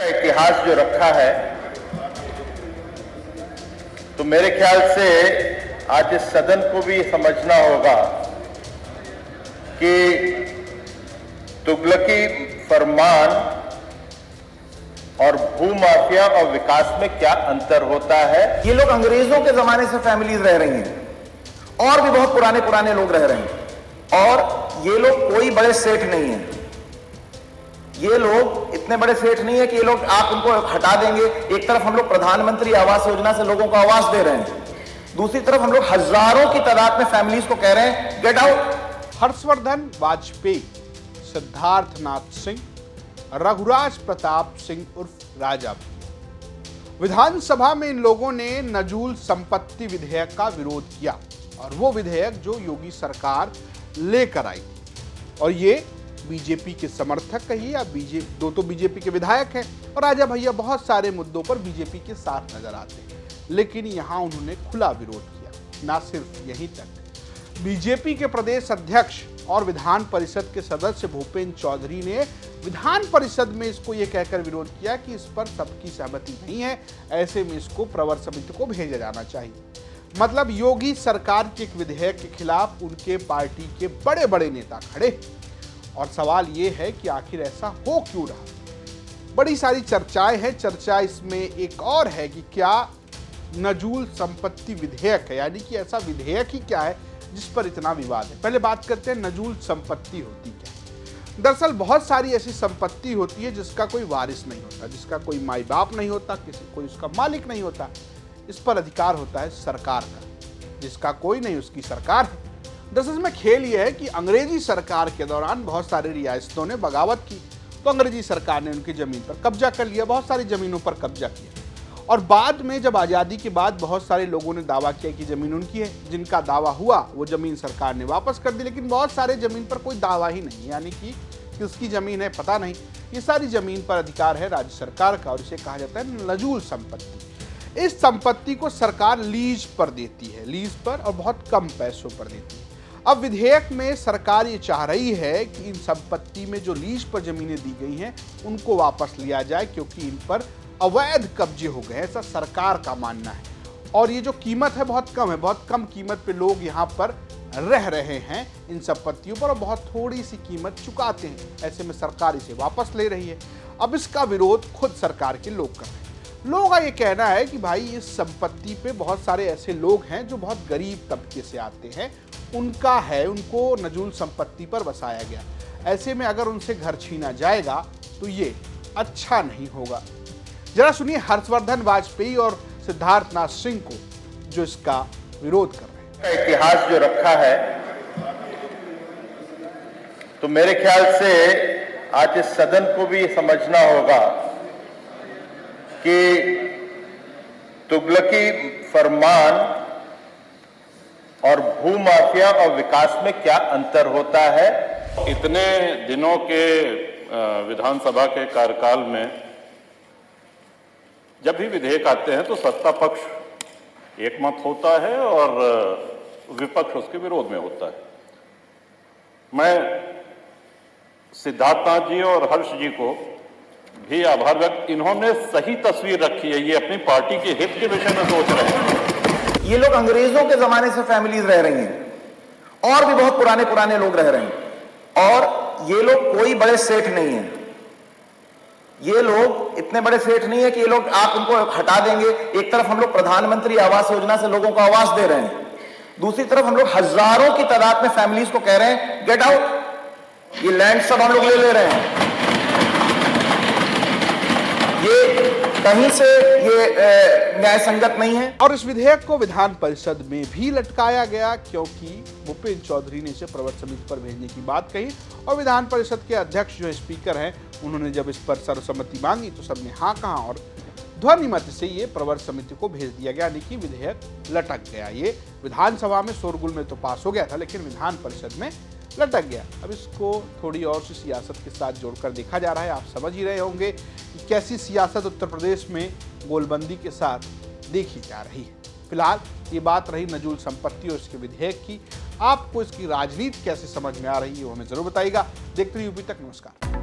का इतिहास जो रखा है, तो मेरे ख्याल से आज इस सदन को भी समझना होगा कि तुगलकी फरमान और भूमाफिया और विकास में क्या अंतर होता है। ये लोग अंग्रेजों के जमाने से फैमिलीज रह रही हैं और भी बहुत पुराने पुराने लोग रह रहे हैं, और ये लोग कोई बड़े सेठ नहीं हैं। ये लोग इतने बड़े सेठ नहीं है कि ये लोग आप उनको हटा देंगे। एक तरफ हम लोग प्रधानमंत्री आवास योजना से लोगों को आवास दे रहे हैं, दूसरी तरफ हम लोग हजारों की तादाद में फैमिलीज को कह रहे हैं गेट आउट। हर्षवर्धन वाजपेयी, सिद्धार्थनाथ सिंह, रघुराज प्रताप सिंह उर्फ राजा भैया। विधानसभा में इन लोगों ने नजूल संपत्ति विधेयक का विरोध किया, और वो विधेयक जो योगी सरकार लेकर आई थी। और ये बीजेपी के समर्थक कहिए या दो तो बीजेपी के विधायक हैं, और राजा भैया बहुत सारे मुद्दों पर बीजेपी के साथ नजर आते हैं, लेकिन यहां उन्होंने खुला विरोध किया। ना सिर्फ यहीं तक, बीजेपी के प्रदेश अध्यक्ष और विधान परिषद के सदस्य भूपेंद्र चौधरी ने विधान परिषद में इसको ये कहकर विरोध किया कि इस पर सबकी सहमति नहीं है, ऐसे में इसको प्रवर समिति को भेजा जाना चाहिए। मतलब योगी सरकार के एक विधेयक के खिलाफ उनके पार्टी के बड़े बड़े नेता खड़े, और सवाल ये है कि आखिर ऐसा हो क्यों रहा। बड़ी सारी चर्चाएं हैं। चर्चा इसमें एक और है कि क्या नजूल संपत्ति विधेयक है, यानी कि ऐसा विधेयक ही क्या है जिस पर इतना विवाद है। पहले बात करते हैं नजूल संपत्ति होती क्या है। दरअसल बहुत सारी ऐसी संपत्ति होती है जिसका कोई वारिस नहीं होता, जिसका कोई माई बाप नहीं होता, कोई उसका मालिक नहीं होता। इस पर अधिकार होता है सरकार का, जिसका कोई नहीं उसकी सरकार है। दरअसल में खेल यह है कि अंग्रेजी सरकार के दौरान बहुत सारी रियासतों ने बगावत की, तो अंग्रेजी सरकार ने उनकी जमीन पर कब्जा कर लिया, बहुत सारी जमीनों पर कब्जा किया। और बाद में जब आज़ादी के बाद बहुत सारे लोगों ने दावा किया कि ज़मीन उनकी है, जिनका दावा हुआ वो ज़मीन सरकार ने वापस कर दी, लेकिन बहुत सारे ज़मीन पर कोई दावा ही नहीं, यानी कि किसकी ज़मीन है पता नहीं। ये सारी ज़मीन पर अधिकार है राज्य सरकार का, और इसे कहा जाता है नजूल संपत्ति। इस संपत्ति को सरकार लीज पर देती है, लीज पर, और बहुत कम पैसों पर देती है। अब विधेयक में सरकार ये चाह रही है कि इन संपत्ति में जो लीज पर ज़मीनें दी गई हैं उनको वापस लिया जाए, क्योंकि इन पर अवैध कब्जे हो गए, ऐसा सरकार का मानना है। और ये जो कीमत है बहुत कम है, बहुत कम कीमत पे लोग यहाँ पर रह रहे हैं इन संपत्तियों पर, और बहुत थोड़ी सी कीमत चुकाते हैं। ऐसे में सरकार इसे वापस ले रही है। अब इसका विरोध खुद सरकार के लोग कर रहे हैं। लोगों का ये कहना है कि भाई इस संपत्ति पे बहुत सारे ऐसे लोग हैं जो बहुत गरीब तबके से आते हैं, उनका है, उनको नजूल संपत्ति पर बसाया गया। ऐसे में अगर उनसे घर छीना जाएगा तो ये अच्छा नहीं होगा। जरा सुनिए हर्षवर्धन वाजपेयी और सिद्धार्थनाथ सिंह को, जो इसका विरोध कर रहे हैं। का इतिहास जो रखा है, तो मेरे ख्याल से आज इस सदन को भी समझना होगा कि तुगलकी फरमान और भूमाफिया और विकास में क्या अंतर होता है। इतने दिनों के विधानसभा के कार्यकाल में जब भी विधेयक आते हैं तो सत्ता पक्ष एकमत होता है और विपक्ष उसके विरोध में होता है। मैं सिद्धार्थनाथ जी और हर्ष जी को भी आभार व्यक्त, इन्होंने सही तस्वीर रखी है। ये अपनी पार्टी के हित के विषय में सोच रहे हैं। ये लोग अंग्रेजों के जमाने से फैमिलीज रह रही हैं और भी बहुत पुराने पुराने लोग रह रहे हैं, और ये लोग कोई बड़े सेठ नहीं हैं। ये लोग इतने बड़े सेठ नहीं है कि ये लोग आप उनको हटा देंगे। एक तरफ हम लोग प्रधानमंत्री आवास योजना से लोगों को आवास दे रहे हैं, दूसरी तरफ हम लोग हजारों की तादाद में फैमिलीज को कह रहे हैं गेट आउट। ये लैंड सब हम लोग ले रहे हैं। ये कहीं से ये न्याय संगत नहीं है। और इस विधेयक को विधान परिषद में भी लटकाया गया, क्योंकि भूपेंद्र चौधरी ने इसे प्रवर समिति पर भेजने की बात कही, और विधान परिषद के अध्यक्ष जो स्पीकर हैं, उन्होंने जब इस पर सर्वसम्मति मांगी तो सबने हाँ कहा, और ध्वनिमत से ये प्रवर समिति को भेज दिया गया, यानी कि विधेयक लटक गया। ये विधानसभा में शोरगुल में तो पास हो गया था, लेकिन विधान परिषद में लटक गया। अब इसको थोड़ी और सी सियासत के साथ जोड़कर देखा जा रहा है। आप समझ ही रहे होंगे कि कैसी सियासत उत्तर प्रदेश में गोलबंदी के साथ देखी जा रही है। फिलहाल ये बात रही नजूल संपत्ति और इसके विधेयक की। आपको इसकी राजनीति कैसे समझ में आ रही है वो हमें जरूर बताइएगा। देखते रहिए यूपी तक। नमस्कार।